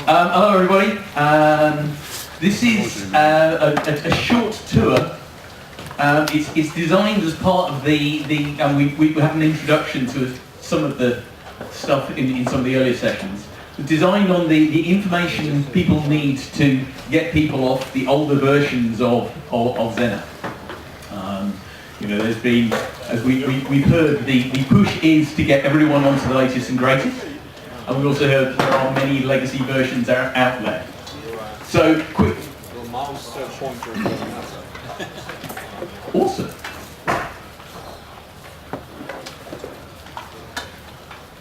Hello everybody. This is a short tour. It's designed as part of we have an introduction to some of the stuff in some of the earlier sessions. It's designed on the information people need to get people off the older versions of Xena. There's been, as we've heard, the push is to get everyone onto the latest and greatest. And we also heard there are many legacy versions out there. So, quick. The mouse pointer. Awesome.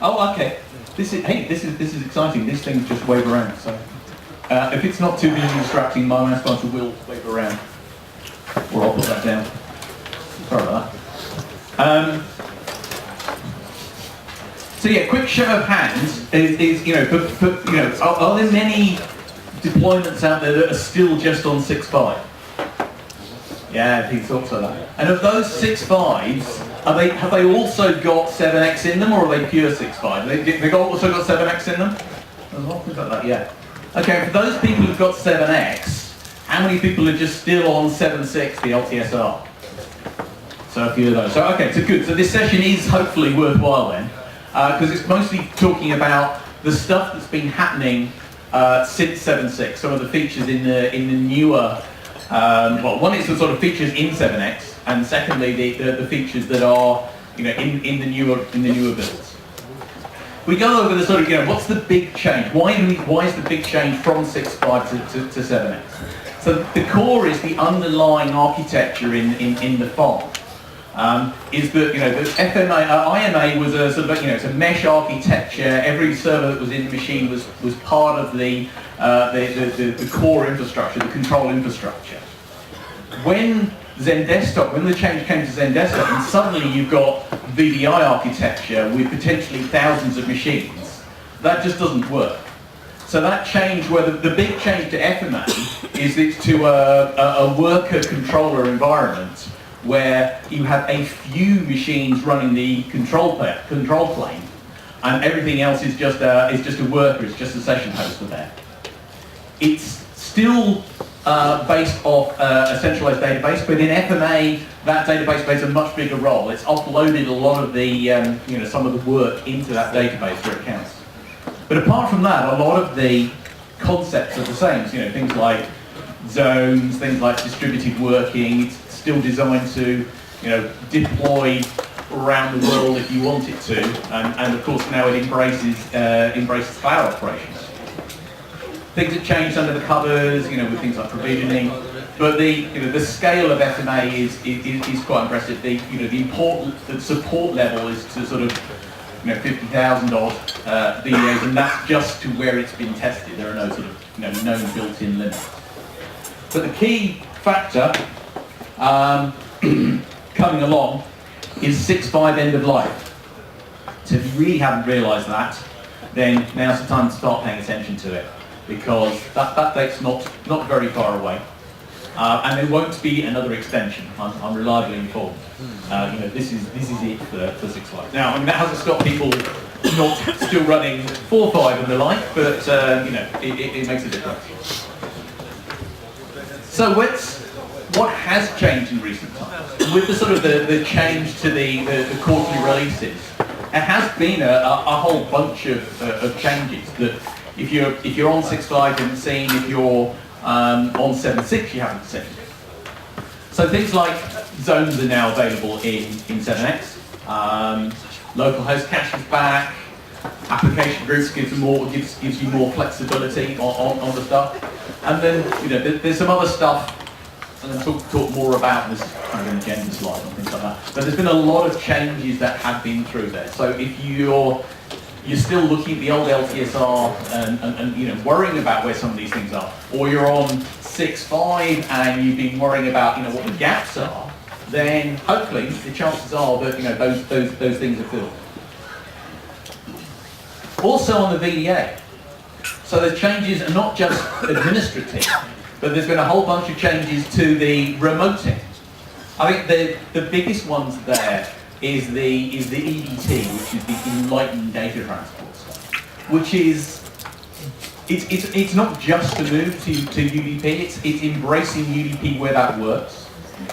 Oh, okay. This is exciting. These things just wave around. So, if it's not too visually distracting, my mouse pointer will wave around, or I'll put that down. Sorry about that. So yeah, quick show of hands is are there many deployments out there that are still just on 6.5? Yeah, he thought so. That. And of those 6.5s, have they also got 7X in them, or are they pure 6.5? They also got 7X in them? Things like that, yeah. Okay, for those people who've got 7X, how many people are just still on 7.6, the LTSR? So a few of those. So okay, so good. So this session is hopefully worthwhile then, because it's mostly talking about the stuff that's been happening since 7.6. Some of the features in the newer. One is the sort of features in 7X, and secondly the features that are in the newer builds. We go over the sort of what's the big change? Why is the big change from 6.5 to 7X? So the core is the underlying architecture in the farm. Is that the IMA was a sort of it's a mesh architecture. Every server that was in the machine was part of the core infrastructure, the control infrastructure. When the change came to XenDesktop, and suddenly you've got VDI architecture with potentially thousands of machines, that just doesn't work. So that change, the big change to FMA is it's to a worker controller environment, where you have a few machines running the control plane, and everything else is just a worker, it's just a session host for there. It's still based off a centralized database, but in FMA, that database plays a much bigger role. It's offloaded a lot of the some of the work into that database where it counts. But apart from that, a lot of the concepts are the same. So, things like zones, things like distributed working. It's still designed to, deploy around the world if you want it to, and of course now it embraces cloud operations. Things have changed under the covers, with things like provisioning, but the scale of FMA is quite impressive. The support level is to sort of 50,000 odd VDAs, and that's just to where it's been tested. There are no sort of known built-in limits. But the key factor coming along is 6.5 end of life. So if you really haven't realised that, then now's the time to start paying attention to it, because that date's not very far away, and there won't be another extension. I'm reliably informed. This is it for 6.5. Now, that hasn't stopped people not still running 4.5 and the like, but it makes a difference. So what has changed in recent times? With the sort of the change to the quarterly releases, there has been a whole bunch of changes that if you're on 6.5 you haven't seen, if you're on 7.6 you haven't seen. So things like zones are now available in 7X. Local host cache is back. Application groups gives you more flexibility on the stuff. And then there's some other stuff I'm going to talk more about. This is kind of an agenda slide and things like that. But there's been a lot of changes that have been through there. So if you're still looking at the old LTSR and worrying about where some of these things are, or you're on 6.5 and you've been worrying about what the gaps are, then hopefully the chances are that those things are filled. Also on the VDA, so the changes are not just administrative, but there's been a whole bunch of changes to the remoting. I think the biggest ones there is the EDT, which is the Enlightened Data Transport stuff, which is it's not just a move to UDP, it's embracing UDP where that works.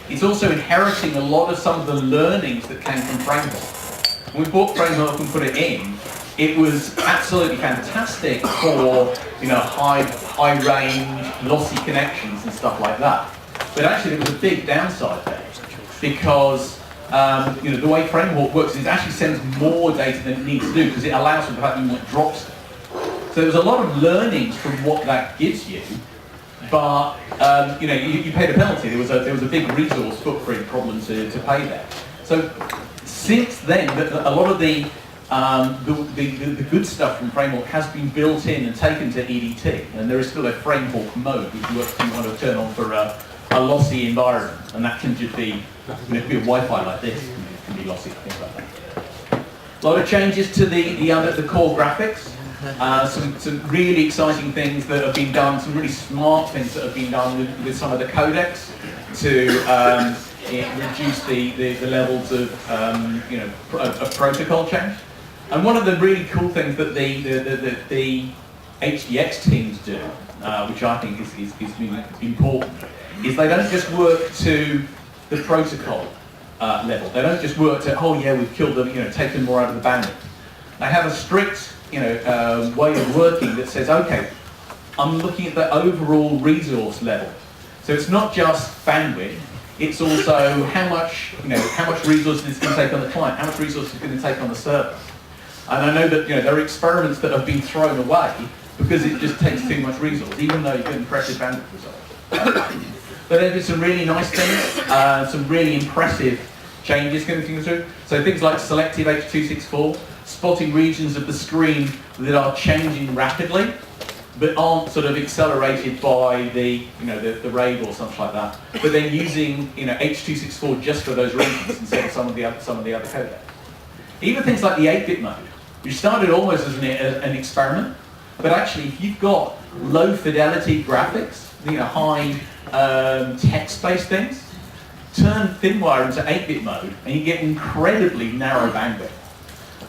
It's also inheriting a lot of some of the learnings that came from Framework. When we bought Framework and put it in, it was absolutely fantastic for high range, lossy connections and stuff like that. But actually there was a big downside there because the way Framework works is it actually sends more data than it needs to do because it allows for the fact that you want drops. So there's a lot of learnings from what that gives you, but you paid a penalty. There was a big resource footprint problem to pay there. So since then, a lot of the good stuff from Framework has been built in and taken to EDT, and there is still a Framework mode which works if you want to turn on for a lossy environment, and that can just be it could be a Wi-Fi like this, it can be lossy, things like that. A lot of changes to the core graphics. Some really exciting things that have been done, some really smart things that have been done with some of the codecs to reduce the levels of protocol change. And one of the really cool things that the HDX teams do, which I think is important, is they don't just work to the protocol level. They don't just work to, oh yeah, we've killed them, taken more out of the bandwidth. They have a strict way of working that says, okay, I'm looking at the overall resource level. So it's not just bandwidth, it's also how much resources it's going to take on the client, how much resources it's going to take on the server. And I know that there are experiments that have been thrown away because it just takes too much resource, even though you get impressive bandwidth results. But they did some really nice things, some really impressive changes coming through. So things like selective H.264, spotting regions of the screen that are changing rapidly, but aren't sort of accelerated by the RAID or something like that. But then using H.264 just for those regions instead of some of the other codecs. Even things like the 8-bit mode, which started almost as an experiment, but actually if you've got low fidelity graphics, high text-based things, turn ThinWire into 8-bit mode, and you get incredibly narrow bandwidth.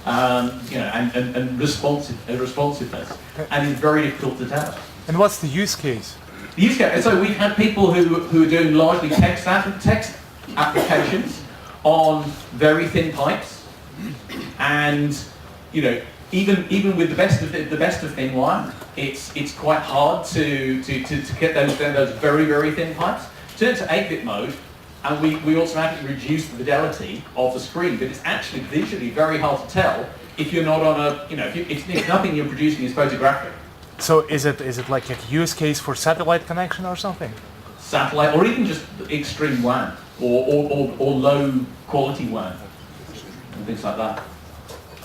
And responsiveness, and it's very difficult to tell. And what's the use case? The use case. So we've had people who are doing largely text applications on very thin pipes, and even with the best of ThinWire, it's quite hard to get those very very thin pipes. Turn it to 8-bit mode. And we automatically reduce the fidelity of the screen, but it's actually visually very hard to tell if you're not on a, if nothing you're producing is photographic. So is it like a use case for satellite connection or something? Satellite, or even just extreme WAN, or low quality WAN, and things like that.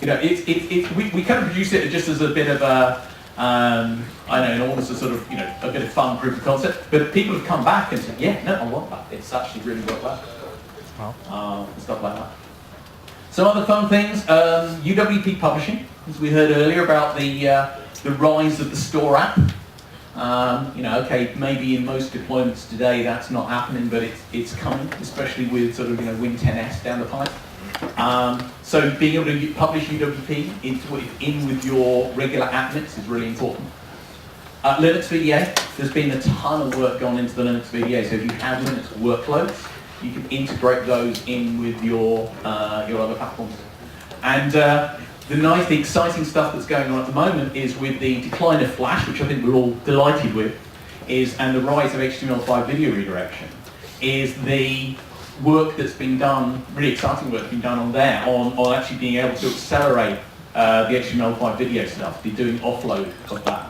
We kind of produce it just as a bit of a, almost a sort of, a bit of fun proof of concept. But people have come back and said, yeah, no, I want that. It's actually really worked well. And stuff like that. Some other fun things, UWP publishing, as we heard earlier about the rise of the store app. Okay, maybe in most deployments today that's not happening, but it's coming, especially with sort of, Win10s down the pipe. So being able to publish UWP in with your regular app mix is really important. Linux VDA, there's been a ton of work gone into the Linux VDA, so if you have Linux workloads, you can integrate those in with your other platforms. And the exciting stuff that's going on at the moment is with the decline of Flash, which I think we're all delighted with, and the rise of HTML5 video redirection, is the work that's been done, really exciting work being done on there, on actually being able to accelerate the HTML5 video stuff, be doing offload of that.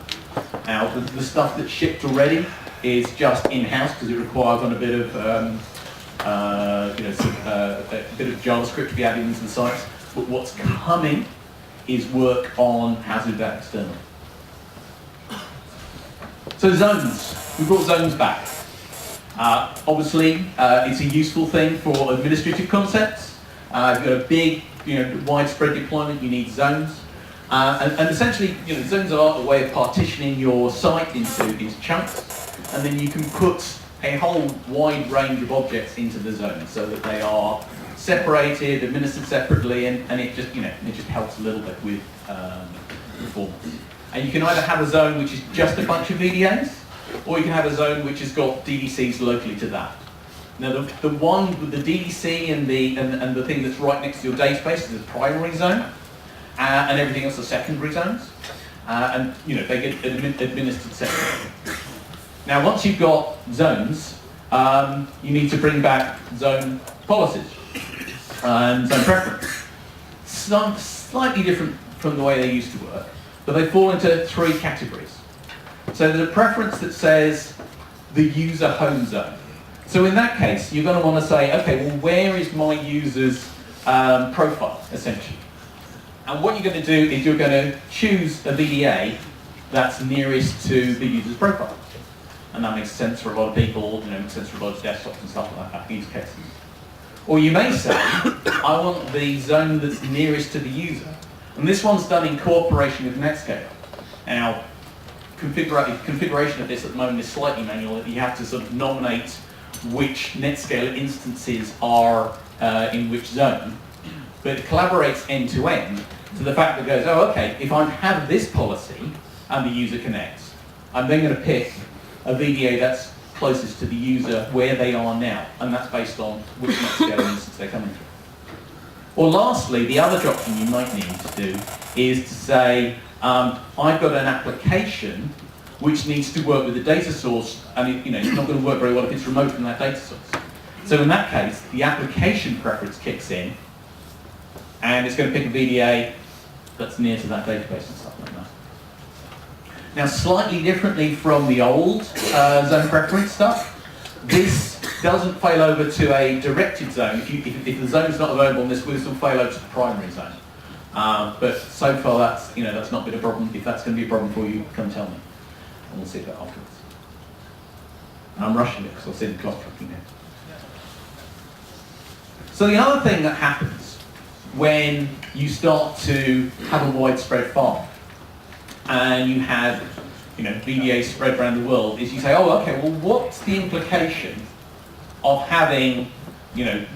Now, the stuff that's shipped already is just in-house because it requires on a bit of a bit of JavaScript to be added into the sites. But what's coming is work on how to do that externally. So zones, we brought zones back. Obviously, it's a useful thing for administrative concepts. If you've got a big, widespread deployment, you need zones. And essentially, zones are a way of partitioning your site into chunks, and then you can put a whole wide range of objects into the zone so that they are separated, administered separately, and it just helps a little bit with performance. And you can either have a zone which is just a bunch of VDAs, or you can have a zone which has got DDCs locally to that. Now the one with the DDC and the thing that's right next to your database is the primary zone, and everything else are secondary zones. And they get administered separately. Now once you've got zones, you need to bring back zone policies and zone preference. Some slightly different from the way they used to work, but they fall into three categories. So there's a preference that says the user home zone. So in that case, you're going to want to say, okay, well, where is my user's profile, essentially? And what you're going to do is you're going to choose a VDA that's nearest to the user's profile. And that makes sense for a lot of people, makes sense for a lot of desktops and stuff like that, use cases. Or you may say, I want the zone that's nearest to the user. And this one's done in cooperation with Netscaler. Now, configuration of this at the moment is slightly manual. You have to sort of nominate which Netscaler instances are in which zone. But it collaborates end to end to the fact that goes, oh, okay, if I have this policy and the user connects, I'm then going to pick a VDA that's closest to the user where they are now, and that's based on which Netscaler instance they're coming from. Or lastly, the other option you might need to do is to say, I've got an application which needs to work with the data source, and it's not going to work very well if it's remote from that data source. So in that case, the application preference kicks in, and it's going to pick a VDA that's near to that database and stuff like that. Now, slightly differently from the old zone preference stuff, this doesn't fail over to a directed zone. If the zone's not available, this will still fail over to the primary zone. But so far, that's not been a problem. If that's going to be a problem for you, come tell me, and we'll see that afterwards. And I'm rushing it because I'll see the clock ticking now. So the other thing that happens when you start to have a widespread farm, and you have VDAs spread around the world, is you say, oh, okay, well, what's the implication of having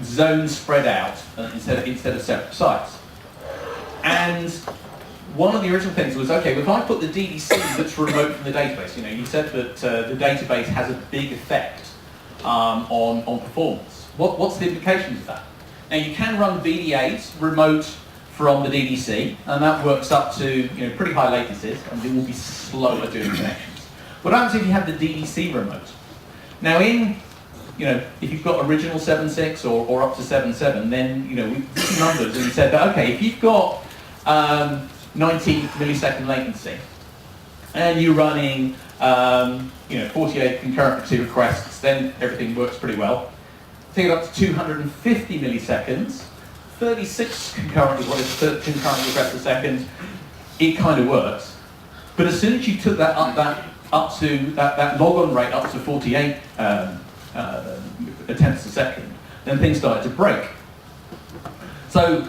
zones spread out instead of separate sites? And one of the original things was, okay, well, if I put the DDC that's remote from the database, you said that the database has a big effect on performance. What's the implications of that? Now, you can run VDAs remote from the DDC, and that works up to pretty high latencies, and it will be slower doing connections. What happens if you have the DDC remote? Now, if you've got original 7.6 or up to 7.7, then we did some numbers and we said that okay, if you've got 90 millisecond latency and you're running 48 concurrency requests, then everything works pretty well. Take it up to 250 milliseconds. 36 concurrent requests a second, it kind of works. But as soon as you took that up to that log-on rate up to 48 attempts a second, then things started to break. So,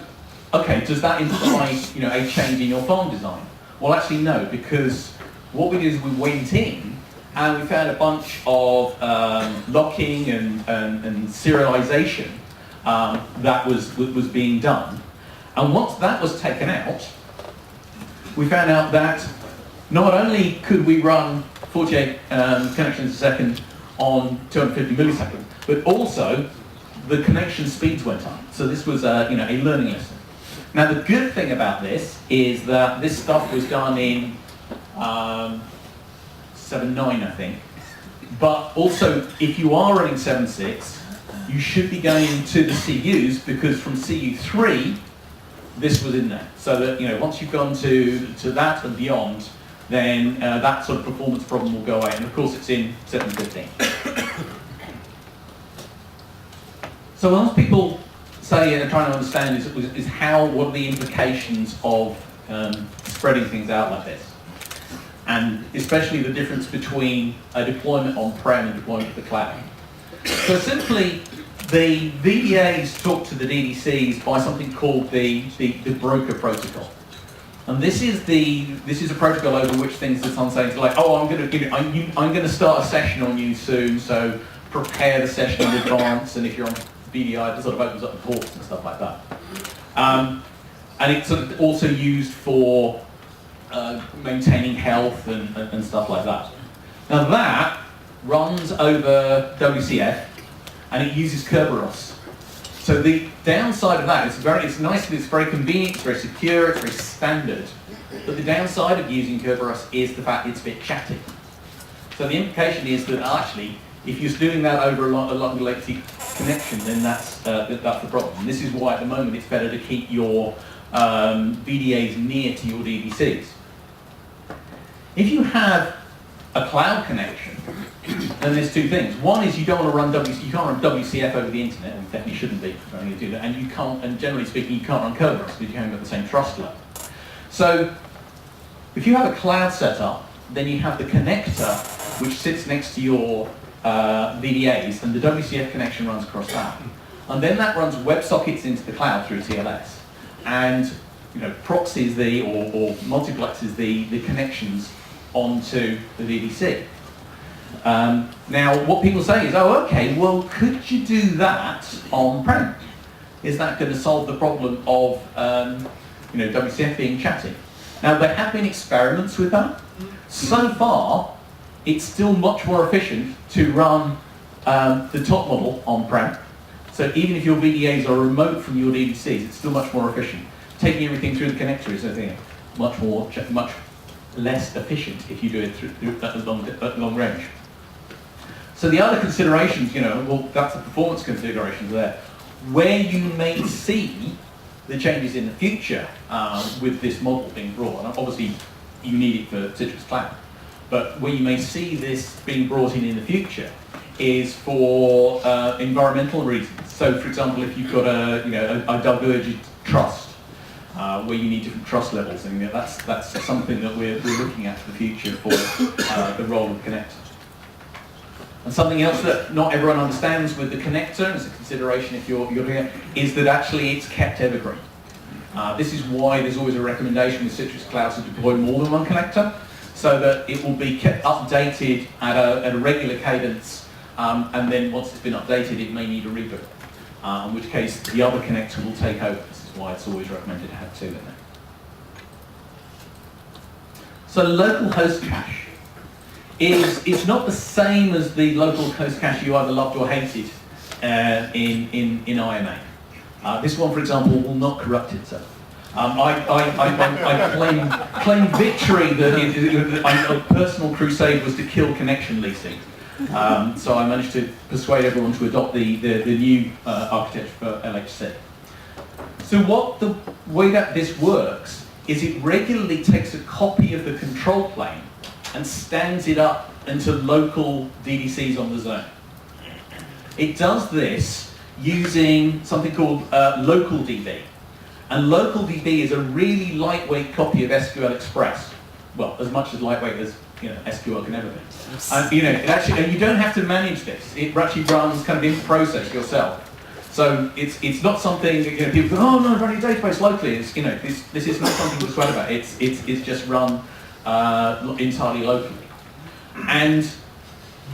okay, does that imply a change in your farm design? Well, actually no, because what we did is we went in and we found a bunch of locking and serialization that was being done. And once that was taken out, we found out that not only could we run 48 connections a second on 250 milliseconds, but also the connection speeds went up. So this was a learning lesson. Now the good thing about this is that this stuff was done in 7.9, I think. But also, if you are running 7.6, you should be going to the CUs, because from CU3, this was in there. So that once you've gone to that and beyond, then that sort of performance problem will go away. And of course, it's in 7.15. So what most people say and trying to understand is what are the implications of spreading things out like this, and especially the difference between a deployment on-prem and deployment to the cloud. So simply, the VDAs talk to the DDCs by something called the broker protocol, and this is a protocol over which things that I'm saying like, oh, I'm going to start a session on you soon, so prepare the session in advance, and if you're on VDI, it sort of opens up the ports and stuff like that. And it's sort of also used for maintaining health and stuff like that. Now that runs over WCF and it uses Kerberos. So the downside of that is it's nice, it's very convenient, it's very secure, it's very standard. But the downside of using Kerberos is the fact it's a bit chatty. So the implication is that actually, if you're doing that over a long latency connection, then that's the problem. And this is why at the moment it's better to keep your VDAs near to your DVCs. If you have a cloud connection, then there's two things. One is you don't want to run you can't run WCF over the internet, and you definitely shouldn't be trying to do that. And you can't, and generally speaking, you can't run Kerberos because you haven't got the same trust level. So if you have a cloud setup, then you have the connector which sits next to your VDAs, and the WCF connection runs across that. And then that runs WebSockets into the cloud through TLS, and proxies or multiplexes the connections onto the VDC. Now, what people say is, oh, okay, well, could you do that on-prem? Is that going to solve the problem of WCF being chatty? Now, there have been experiments with that. So far, it's still much more efficient to run the top model on-prem. So even if your VDAs are remote from your DVCs, it's still much more efficient. Taking everything through the connector is much less efficient if you do it through at long range. So the other considerations, well, that's the performance considerations there. Where you may see the changes in the future with this model being brought, and obviously you need it for Citrix Cloud, but where you may see this being brought in the future is for environmental reasons. So, for example, if you've got a divergent trust, where you need different trust levels, and that's something that we're looking at for the future for the role of connector. And something else that not everyone understands with the connector, as a consideration if you're doing it, is that actually it's kept evergreen. This is why there's always a recommendation with Citrix Cloud to deploy more than one connector, so that it will be kept updated at a regular cadence, and then once it's been updated, it may need a reboot, in which case the other connector will take over. This is why it's always recommended to have two in there. So local host cache it's not the same as the local host cache you either loved or hated in IMA. This one, for example, will not corrupt itself. I claim victory that a personal crusade was to kill connection leasing. So I managed to persuade everyone to adopt the new architecture for LHC. So the way that this works is it regularly takes a copy of the control plane and stands it up into local DDCs on the zone. It does this using something called local DB. And local DB is a really lightweight copy of SQL Express. Well, as much as lightweight as SQL can ever be. And you don't have to manage this. It actually runs kind of in process yourself. So it's not something that people go, oh no, running a database locally. It's, this is not something to sweat about. It's just run entirely locally. And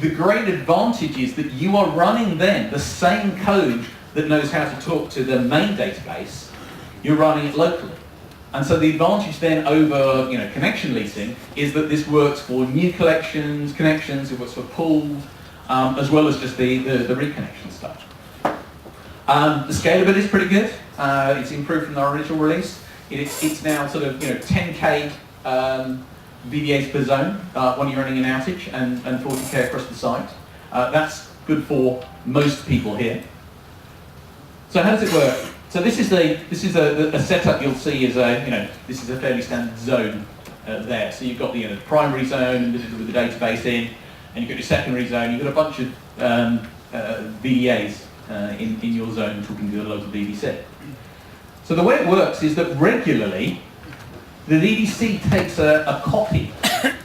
the great advantage is that you are running then the same code that knows how to talk to the main database. You're running it locally. And so the advantage then over connection leasing is that this works for new connections, it works for pooled, as well as just the reconnection stuff. The scalability is pretty good. It's improved from the original release. It's now sort of 10K VDAs per zone when you're running an outage, and 40K across the site. That's good for most people here. So how does it work? So this is a setup you'll see is this is a fairly standard zone there. So you've got the primary zone with the database in, and you've got your secondary zone. You've got a bunch of VDAs in your zone talking to the local DDC. So the way it works is that regularly the DDC takes a copy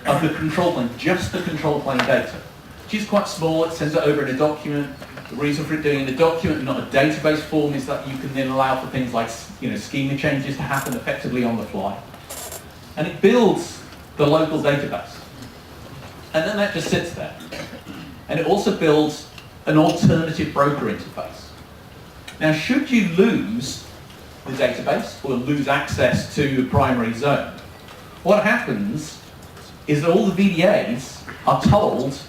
of the control plane, just the control plane data, which is quite small. It sends it over in a document. The reason for it doing in a document, not a database form, is that you can then allow for things like schema changes to happen effectively on the fly. And it builds the local database. And then that just sits there. And it also builds an alternative broker interface. Now, should you lose the database or lose access to the primary zone, what happens is that all the VDAs are told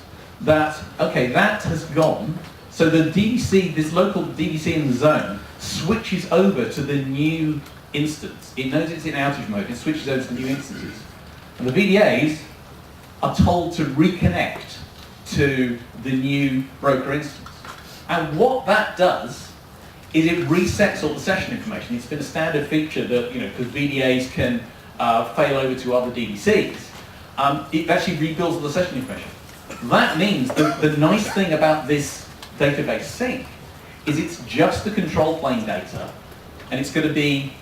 that, okay, that has gone, so the DVC, this local DVC in the zone, switches over to the new instance. It knows it's in outage mode, it switches over to the new instances. And the VDAs are told to reconnect to the new broker instance. And what that does is it resets all the session information. It's been a standard feature that, because VDAs can fail over to other DVCs, it actually rebuilds all the session information. That means that the nice thing about this database sync is it's just the control plane data, and it's going to be,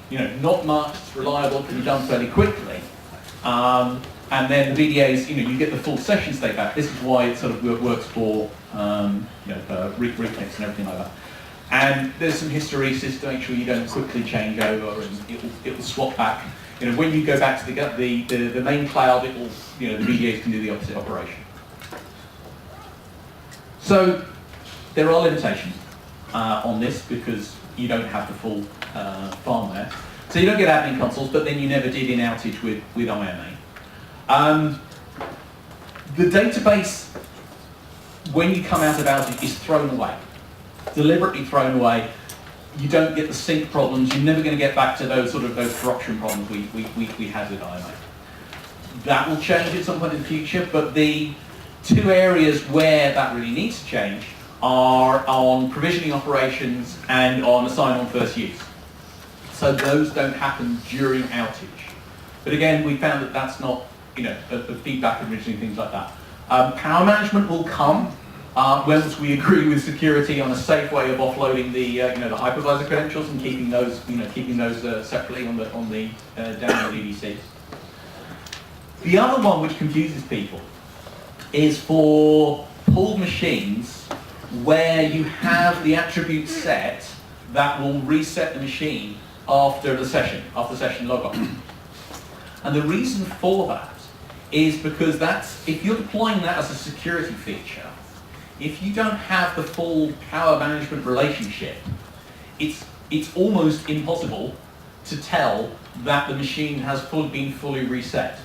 not much, it's reliable, it can be done fairly quickly. And then the VDAs, you get the full session state back. This is why it sort of works for, reconnects and everything like that. And there's some hysteresis to make sure you don't quickly change over, and it will swap back. When you go back to the main cloud, it will, the VDAs can do the opposite operation. So there are limitations on this because you don't have the full farm there. So you don't get admin consoles, but then you never did in outage with IMA. The database, when you come out of outage, is thrown away, deliberately thrown away. You don't get the sync problems. You're never going to get back to those corruption problems we had with IMA. That will change at some point in the future, but the two areas where that really needs to change are on provisioning operations and on assign on first use. So those don't happen during outage. But again, we found that that's not, a feedback and provisioning, things like that. Power management will come once we agree with security on a safe way of offloading the, the hypervisor credentials and keeping those, separately on the down the DVCs. The other one which confuses people is for pooled machines where you have the attribute set that will reset the machine after session logout. And the reason for that is because if you're deploying that as a security feature, if you don't have the full power management relationship, it's almost impossible to tell that the machine has been fully reset.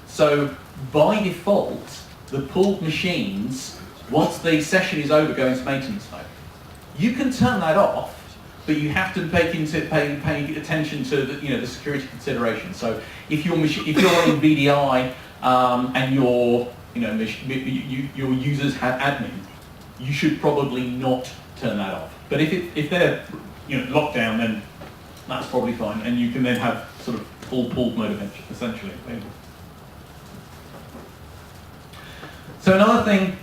So by default, the pooled machines, once the session is over, go into maintenance mode. You can turn that off, but you have to pay attention to the security considerations. So if you're running VDI and your users have admin, you should probably not turn that off. But if they're locked down, then that's probably fine, and you can then have sort of full pooled mode essentially available. So another thing,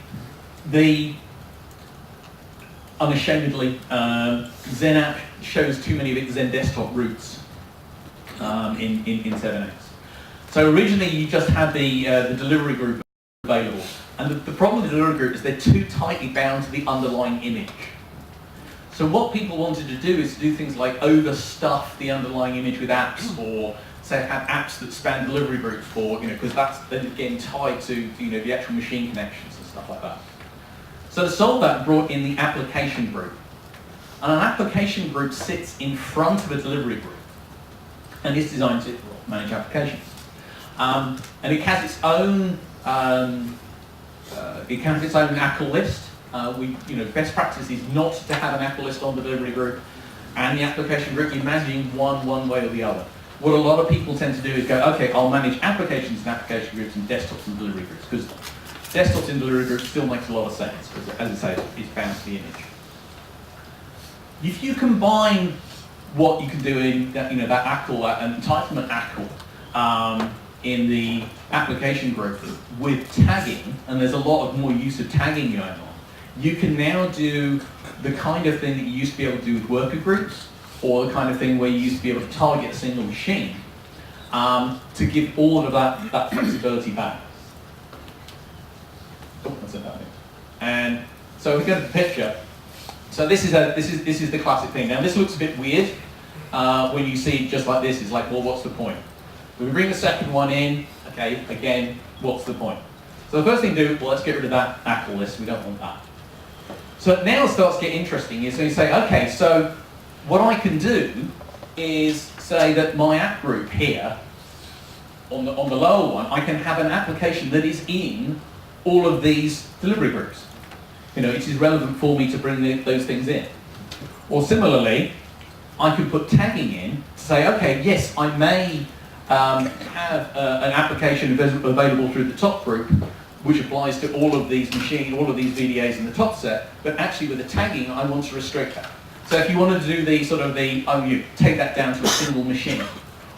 unashamedly, XenApp shows too many of its XenDesktop roots in 7.x. So originally you just had the delivery group available, and the problem with the delivery group is they're too tightly bound to the underlying image. So what people wanted to do is to do things like overstuff the underlying image with apps, or say have apps that span delivery groups for, because that's then getting tied to the actual machine connections and stuff like that. So to solve that, brought in the application group. And an application group sits in front of a delivery group, and it's designed to manage applications. And it has its own ACL list. Best practice is not to have an ACL list on the delivery group and the application group. You managing one way or the other. What a lot of people tend to do is go, okay, I'll manage applications and application groups and desktops and delivery groups, because desktops and delivery groups still makes a lot of sense, because as I say, it's bound to the image. If you combine what you can do in that ACL, that entitlement ACL, in the application group with tagging, and there's a lot of more use of tagging going on, you can now do the kind of thing that you used to be able to do with worker groups, or the kind of thing where you used to be able to target a single machine, to give all of that flexibility back. Oh, that's it. And so we go to the picture. So this is the classic thing. Now this looks a bit weird when you see it just like this. It's like, well, what's the point? We bring the second one in. Okay, again, what's the point? So the first thing to do, well, let's get rid of that ACL list. We don't want that. So now it starts to get interesting. So you say, okay, so what I can do is say that my app group here on the lower one, I can have an application that is in all of these delivery groups. You know, it is relevant for me to bring those things in. Or similarly, I could put tagging in to say, okay, yes, I may have an application available through the top group, which applies to all of these machines, all of these VDAs in the top set, but actually with the tagging, I want to restrict that. So if you want to do the sort of you take that down to a single machine,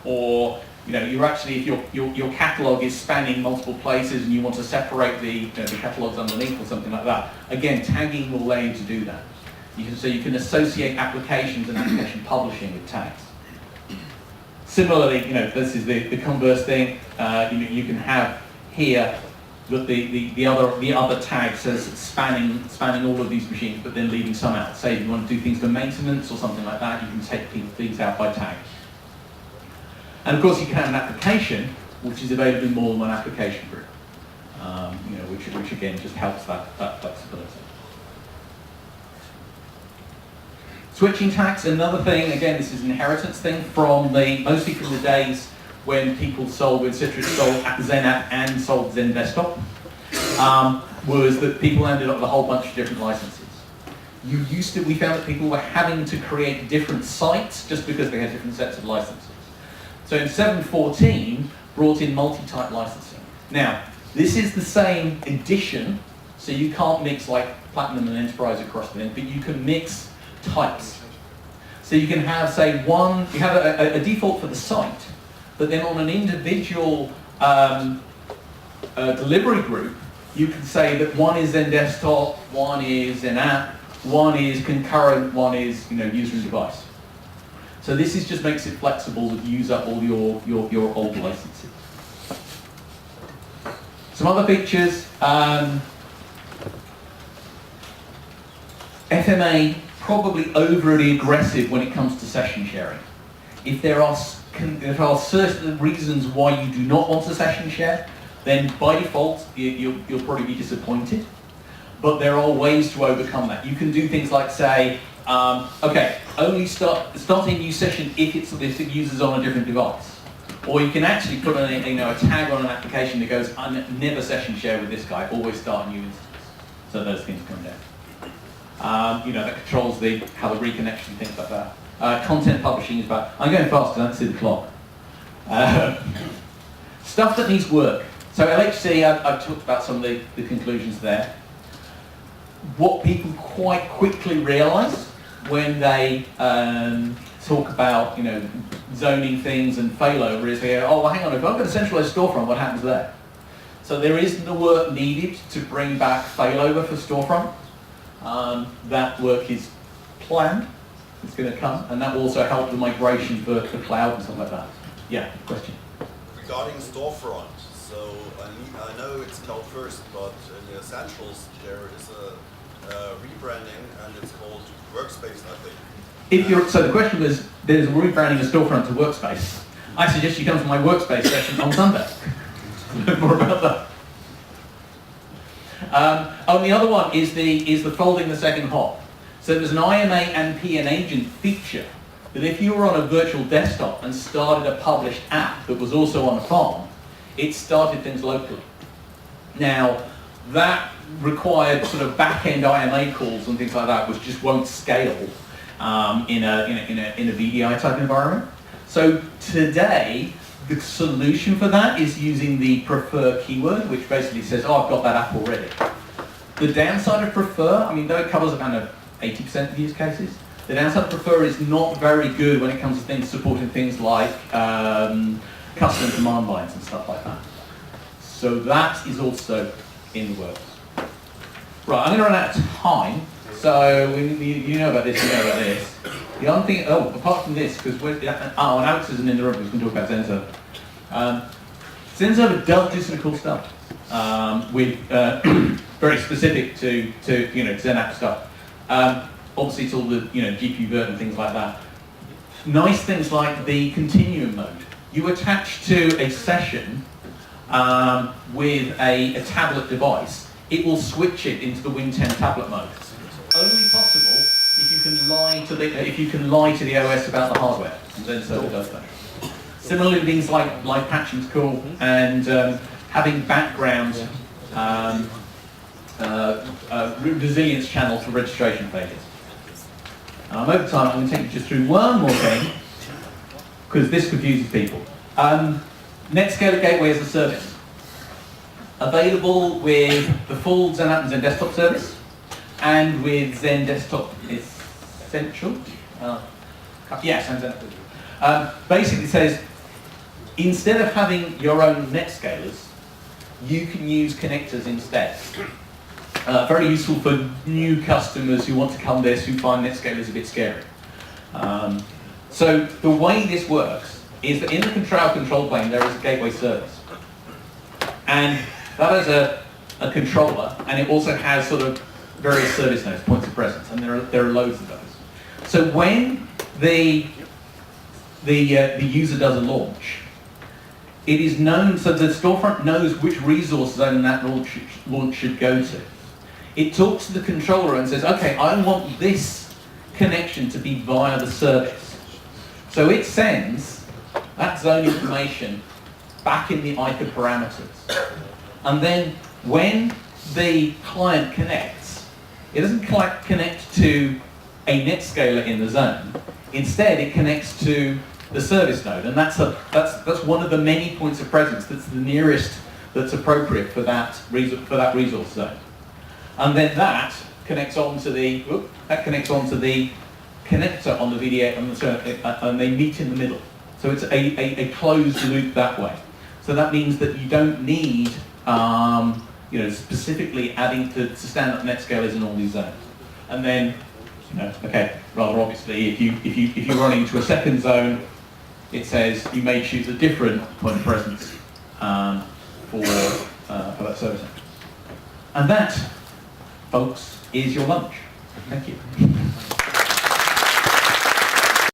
or you know, you're actually, if your catalog is spanning multiple places and you want to separate the catalogs underneath or something like that, again, tagging will allow you to do that. So you can associate applications and application publishing with tags. Similarly, you know, this is the converse thing. You can have here that the other tag says spanning all of these machines, but then leaving some out. Say if you want to do things for maintenance or something like that, you can take things out by tag. And of course, you can have an application which is available in more than one application group. You know, which again just helps that flexibility. Switching tags, another thing. Again, this is an inheritance thing mostly from the days when people sold, when Citrix sold XenApp and sold XenDesktop, was that people ended up with a whole bunch of different licenses. We found that people were having to create different sites just because they had different sets of licenses. So in 7.14, brought in multi-type licensing. Now, this is the same edition, so you can't mix like Platinum and Enterprise across the thing, but you can mix types. So you can have, say, you have a default for the site, but then on an individual delivery group, you can say that one is XenDesktop, one is XenApp, one is concurrent, one is user and device. So this just makes it flexible to use up all your old licenses. Some other features. FMA probably overly aggressive when it comes to session sharing. If there are certain reasons why you do not want to session share, then by default you'll probably be disappointed. But there are ways to overcome that. You can do things like say, okay, only start a new session if it uses on a different device. Or you can actually put a tag on an application that goes, I never session share with this guy, always start a new instance. So those things come down. That controls how the reconnection, things like that. Content publishing is about, I'm going fast because I don't see the clock. Stuff that needs work. So LHC, I've talked about some of the conclusions there. What people quite quickly realise when they talk about zoning things and failover is they go, oh, well, hang on, if I've got a centralised storefront, what happens there? So there is the work needed to bring back failover for storefront. That work is planned, it's going to come, and that will also help the migration for cloud and stuff like that. Yeah, question? Regarding storefront, so I know it's cloud first, but in the essentials there is a rebranding and it's called Workspace, I think. So the question was, there's a rebranding of storefront to Workspace. I suggest you come to my Workspace session on Sunday. More about that. The other one is the folding the second hop. So there's an IMA and PN agent feature that if you were on a virtual desktop and started a published app that was also on a farm, it started things locally. Now, that required sort of back-end IMA calls and things like that, which just won't scale in a VDI type environment. So today, the solution for that is using the prefer keyword, which basically says, oh, I've got that app already. The downside of prefer, though it covers kind of 80% of use cases, the downside of prefer is not very good when it comes to things supporting things like custom command lines and stuff like that. So that is also in the works. Right, I'm going to run out of time. So you know about this, you know about this. The other thing, apart from this, because and Alex isn't in the room, we can talk about XenServer. XenServer does do some cool stuff with very specific to XenApp stuff. Obviously, it's all the GPU vert and things like that. Nice things like the continuum mode. You attach to a session with a tablet device, it will switch it into the Win 10 tablet mode. Only possible if you can lie to the OS about the hardware, and XenServer does that. Similarly, things like live patching is cool, and having background resilience channels for registration failures. Over time, I'm going to take you just through one more thing, because this confuses people. Netscaler Gateway as a service. Available with the full XenApp and XenDesktop service, and with XenDesktop Essential. Yes, XenDesktop. Basically says, instead of having your own Netscalers, you can use connectors instead. Very useful for new customers who want to come this, who find Netscalers a bit scary. So the way this works is that in the control plane there is a gateway service. And that is a controller, and it also has sort of various service nodes, points of presence, and there are loads of those. So when the user does a launch, it is known, so the storefront knows which resource zone that launch should go to. It talks to the controller and says, okay, I want this connection to be via the service. So it sends that zone information back in the ICA parameters. And then when the client connects, it doesn't connect to a Netscaler in the zone. Instead, it connects to the service node, and that's one of the many points of presence that's the nearest that's appropriate for that resource zone. And then that connects onto the connector on the VDA, and they meet in the middle. So it's a closed loop that way. So that means that you don't need specifically adding to stand up Netscalers in all these zones. And then, rather obviously, if you're running into a second zone, it says you may choose a different point of presence for that service. And that, folks, is your lunch. Thank you.